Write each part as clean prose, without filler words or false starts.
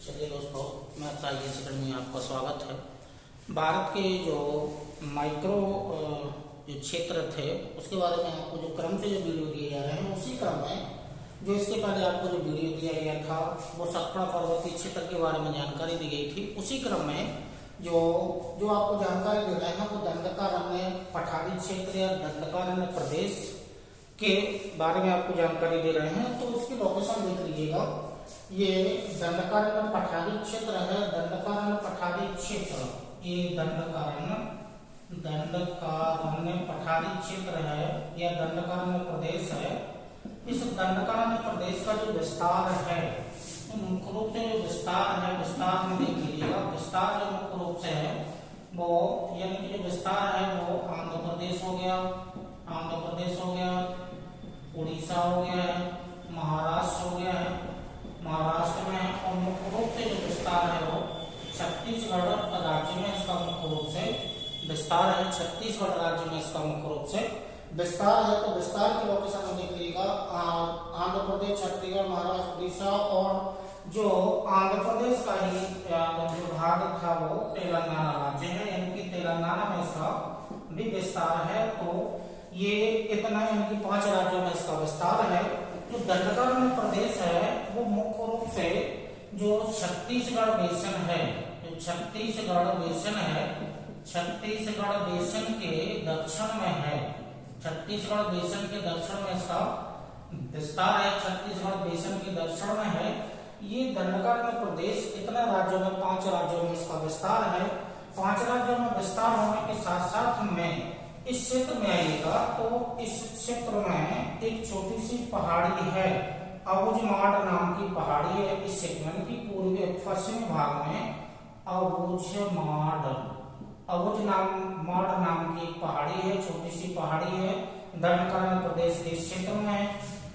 चलिए दोस्तों, मैं IAS अकेडमी में आपका स्वागत है। भारत के जो माइक्रो जो क्षेत्र थे उसके बारे में आपको जो क्रम से जो वीडियो दिए जा रहे हैं उसी क्रम में जो इसके पहले आपको जो वीडियो दिया गया था वो सतपुड़ा पर्वतीय क्षेत्र के बारे में जानकारी दी गई थी। उसी क्रम में जो जो आपको जानकारी दे रहे हैं वो दंडकारण्य पठारी क्षेत्र या दंडकारण्य प्रदेश के बारे में आपको जानकारी दे रहे हैं। तो उसकी लोकेशन देख लीजिएगा, ये दंडकारण्य पठारी क्षेत्र है। दंडकारण्य पठारी क्षेत्र, ये दंडकारण्य पठारी क्षेत्र है या दंडकारण्य प्रदेश है। इस दंडकारण्य प्रदेश का जो विस्तार है मुख्य रूप से जो विस्तार है, विस्तार में देख लीजिएगा, विस्तार जो मुख्य रूप से है वो यानी कि जो विस्तार है वो आंध्र प्रदेश हो गया, उड़ीसा हो गया है, महाराष्ट्र हो गया है, महाराष्ट्र में, और मुख्य रूप से जो विस्तार है वो छत्तीसगढ़ राज्य में इसका मुख्य रूप से विस्तार है। छत्तीसगढ़ राज्य में इसका मुख्य रूप से विस्तार है। तो विस्तार की लोकेशन में देख लीजिएगा, आंध्र प्रदेश, छत्तीसगढ़, महाराष्ट्र, उड़ीसा, और जो आंध्र प्रदेश का ही जो भाग था वो तेलंगाना राज्य है, यानी कि तेलंगाना में इसका भी विस्तार है। तो ये इतना यानी कि 5 राज्यों में इसका विस्तार है। जो दंडकारण्य प्रदेश है वो मुख्य रूप से जो छत्तीसगढ़ बेसिन है, जो छत्तीसगढ़ बेसिन के दक्षिण में है। छत्तीसगढ़ बेसिन के दक्षिण में इसका विस्तार है, छत्तीसगढ़ बेसिन के दक्षिण में है। ये दंडकारण्य प्रदेश इतना राज्यों में 5 राज्यों में इसका विस्तार है। 5 राज्यों में विस्तार होने के साथ साथ में इस क्षेत्र में आइएगा तो इस क्षेत्र में एक छोटी सी पहाड़ी है, अबुझमाड़ नाम की पहाड़ी है। इस सेगमेंट की पूर्वी पश्चिमी भाग में अबुझमाड़ नाम की एक पहाड़ी है, छोटी सी पहाड़ी है, दंडकारण्य प्रदेश के क्षेत्र में है।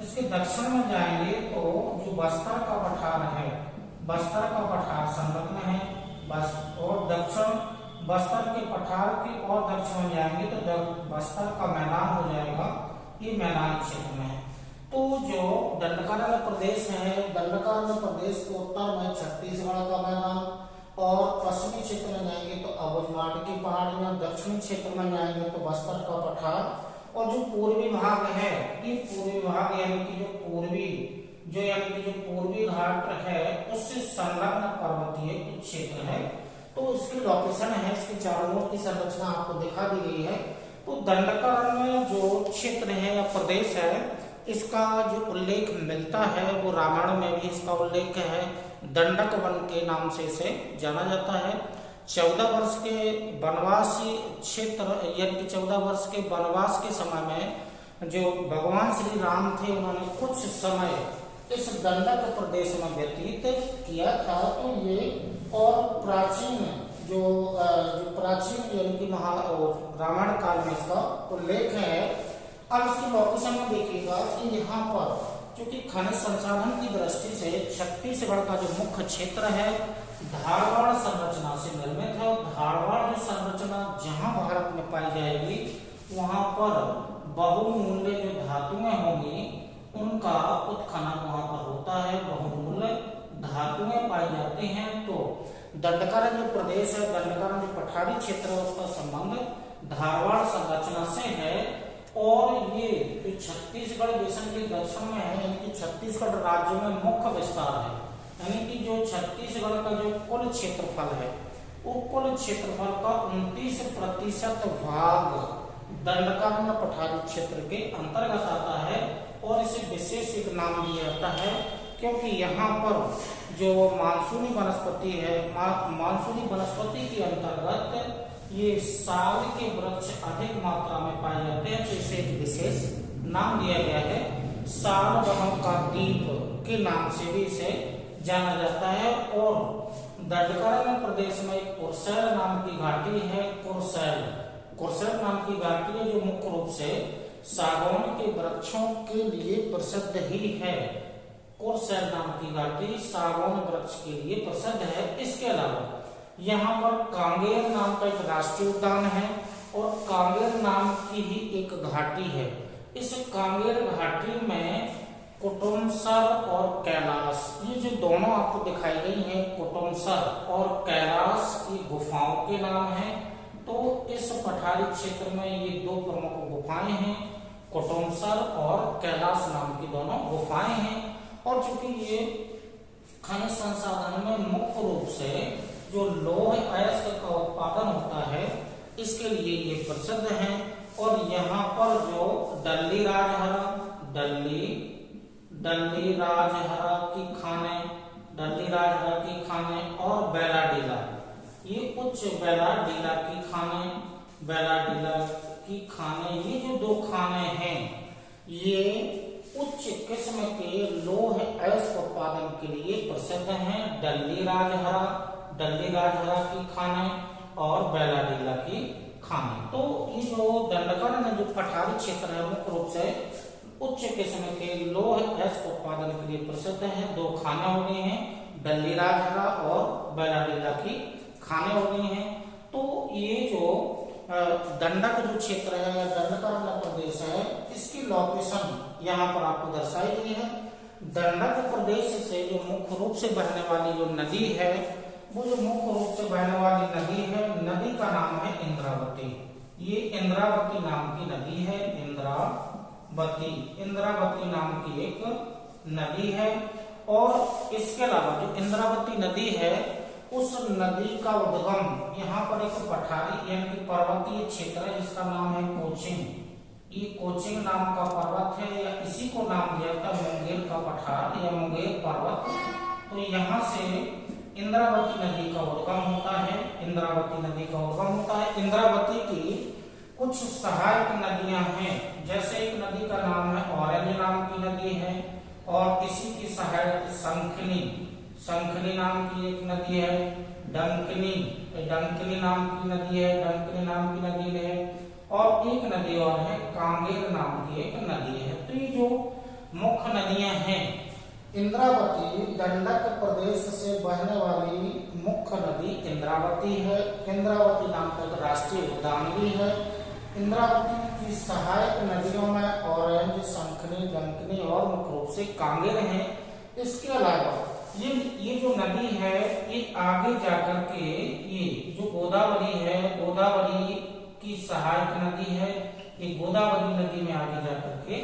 इसके दक्षिण में जाएंगे तो जो बस्तर का पठार है, बस्तर का पठार संलग्न है, और दक्षिण बस्तर के पठार के और दक्षिण में जाएंगे तो बस्तर का मैदान हो जाएगा, ये मैदानी क्षेत्र में है। तो जो दंडकारण्य प्रदेश है, दंडकारण्य प्रदेश के उत्तर में छत्तीसगढ़ का मैदान, और पश्चिमी क्षेत्र में जाएंगे तो अबुझमाड़ की पहाड़ियां, दक्षिणी क्षेत्र में जाएंगे तो बस्तर का पठार, और जो पूर्वी भाग है ये पूर्वी भाग यानी कि जो पूर्वी घाट है उससे संलग्न पर्वतीय क्षेत्र है। तो इसकी लोकेशन है, इसकी चारों ओर की संरचना आपको दिखा दी गई है। तो दंडकारण्य जो क्षेत्र है या प्रदेश है, इसका जो उल्लेख मिलता है वो रामायण में भी इसका उल्लेख है। दंडक वन के नाम से इसे जाना जाता है। 14 वर्ष के वनवासी क्षेत्र यानी कि 14 वर्ष के वनवास के समय में जो भगवान श्री राम थे उन्होंने कुछ समय इस दंडक प्रदेश में व्यतीत किया था। तो ये और प्राचीन जो प्राचीन यानी कि रामायण काल में इसका उल्लेख है। अब इसकी लोकेशन में देखिएगा कि यहाँ पर क्योंकि खनिज संसाधन की दृष्टि से छत्तीसगढ़ का जो मुख्य क्षेत्र है धारवाड़ संरचना से निर्मित है। धारवाड़ जो संरचना जहां भारत में पाई जाएगी वहां पर बहुमूल्य जो धातुएं होंगी उनका उत्खनन वहां पर होता है, बहुमूल्य धातुएं पाई जाती हैं। तो दंडकारण्य प्रदेश है, दंडकारण्य पठारी क्षेत्र है, उसका संबंध धारवाड़ संरचना से है। और ये छत्तीसगढ़ बेसिन के दक्षिण में है, यानी कि छत्तीसगढ़ राज्य में मुख्य विस्तार है। यानी कि जो छत्तीसगढ़ का जो कुल क्षेत्रफल है वो कुल क्षेत्रफल का 29% भाग दंडकारण्य पठारी क्षेत्र के अंतर्गत आता है। और इसे विशेष एक नाम दिया जाता है क्योंकि यहाँ पर जो मानसूनी वनस्पति है, मानसूनी वनस्पति के अंतर्गत ये साल के वृक्ष अधिक मात्रा में पाए जाते हैं, तो इसे एक विशेष नाम दिया गया है। साल वनों का द्वीप के नाम से भी इसे जाना जाता है। और दंडकारण्य प्रदेश में एक कुरसैल नाम की घाटी है, कुरसैल नाम की घाटी है जो मुख्य रूप से सागौन के वृक्षों के लिए प्रसिद्ध ही है। कुरसैल नाम की घाटी सागौन वृक्ष के लिए प्रसिद्ध है। इसके अलावा यहाँ पर कांगेर नाम का एक राष्ट्रीय उद्यान है और कांगेर नाम की ही एक घाटी है। इस कांगेर घाटी में कुटुमसर और कैलाश, ये जो दोनों आपको दिखाई गई हैं कुटुमसर और कैलाश की गुफाओं के नाम हैं। तो इस पठारी क्षेत्र में ये दो प्रमुख गुफाएं हैं, कुटुमसर और कैलाश नाम की दोनों गुफाएं हैं। और चूंकि ये खनिज संसाधन में मुख्य रूप से जो लौह अयस्क का उत्पादन होता है इसके लिए ये प्रसिद्ध हैं। और यहाँ पर जो डल्ली राजहरा की खाने और बेलाडीला, ये उच्च बेलाडीला की खाने, ये जो दो खाने हैं ये उच्च किस्म के लौह अयस्क उत्पादन के लिए प्रसिद्ध हैं। डल्ली राजहरा की खाने और बेलाडीला की खाने। तो ये जो दंडकर्ण जो पठारी क्षेत्र है मुख्य रूप से उच्च किस्म के लौह अयस्क उत्पादन के लिए प्रसिद्ध है। दो खाने हो गए हैं, डल्ली राजहरा और बेलाडीला की खाने हो गई हैं। तो ये जो दंडक जो क्षेत्र है, दंडकर्ण प्रदेश है, इसकी लोकेशन यहाँ पर आपको दर्शाई गई है। दंडक प्रदेश से जो मुख्य रूप से बहने वाली जो नदी है, वो जो मुख्य रूप से बहने वाली नदी है, नदी का नाम है इंद्रावती। ये इंद्रावती नाम की नदी है, इंद्रावती नाम की एक नदी है। और इसके अलावा जो इंद्रावती नदी है उस नदी का उद्गम यहाँ पर एक पठारी यानी कि पर्वतीय क्षेत्र है जिसका नाम है कोचिंग। ये कोचिंग नाम का पर्वत है, या इसी को नाम दिया था मुंगेर का पठार या मुंगेर पर्वत। तो यहाँ से इंद्रावती नदी का उद्गम होता है। इंद्रावती की कुछ सहायक नदियां हैं, जैसे एक नदी का नाम है ऑरेंज नाम की नदी है, और इसी की सहायक संखली नाम की एक नदी है, डंकनी नाम की नदी है, और एक नदी और है कांगेर नाम की एक नदी है। तो ये जो मुख्य नदियां हैं, इंद्रावती दंडक प्रदेश से बहने वाली मुख्य नदी इंद्रावती है। इंद्रावती नाम का एक राष्ट्रीय उद्यान भी है। इंद्रावती की सहायक नदियों में ऑरेंज, संखनी, डंकनी और मुख्य रूप से कांगेर हैं। इसके अलावा ये जो नदी है ये आगे जाकर के ये जो गोदावरी है, गोदावरी की सहायक नदी है, ये गोदावरी नदी में आगे जाकर के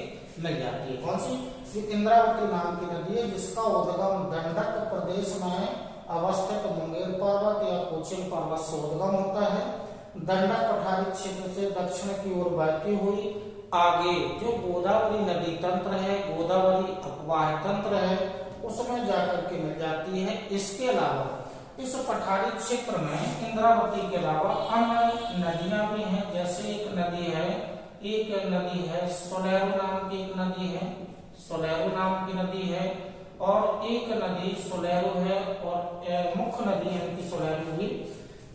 मिल जाती है। कौन सी? ये इंद्रावती नाम की नदी है जिसका उद्गम दंडक प्रदेश में अवस्थित मुंगेर पर्वत या कोचिन पर्वत से उद्गम होता है। दंडक पठारी क्षेत्र से दक्षिण की ओर बहती हुई आगे जो गोदावरी नदी तंत्र है, गोदावरी अपवाह तंत्र है, उसमें जाकर के मिल जाती है। इसके अलावा इस पठारी क्षेत्र में इंद्रावती के अलावा अन्य नदियां भी हैं, जैसे एक नदी है सोलेरो नाम की एक नदी है, सोलेरो नाम की नदी है, और एक नदी सोलेरो है, और मुख्य नदी है कि सोलेरो भी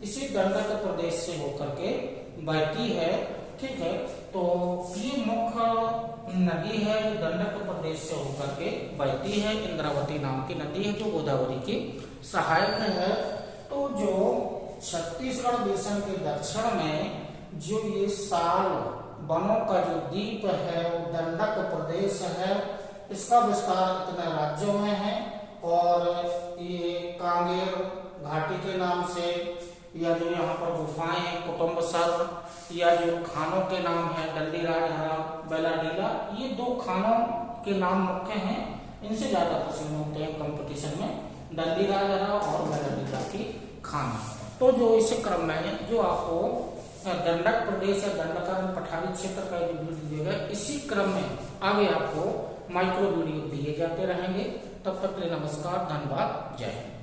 इसी दंडक प्रदेश से होकर के बहती है। ठीक है, तो ये मुख्य नदी है जो दंडक प्रदेश से होकर के बहती है, इंद्रावती नाम की नदी है जो गोदावरी की सहायक है। तो जो छत्तीसगढ़ देशन के दक्षिण में जो ये साल वनों का जो द्वीप है वो दंडक प्रदेश है। इसका विस्तार इतने राज्यों में है, और ये कांगेर घाटी के नाम से, या जो यहाँ पर गुफाएं हैं कुटुम्बसर, या जो खानों के नाम है डल्ली राजहरा, बेलाडीला, ये दो खानों के नाम मुख्य हैं। इनसे ज्यादा प्रश्न होते हैं कंपटीशन में, डल्ली राजहरा और बेलाडीला की खाना। तो जो इस क्रम में जो आपको दंडक प्रदेश या दंडकर्ण पठारी क्षेत्र का जो वीडियो दिएगा, इसी क्रम में आगे आपको माइक्रो वीडियो दिए जाते रहेंगे। तब तक के लिए नमस्कार, धन्यवाद, जय हिंद।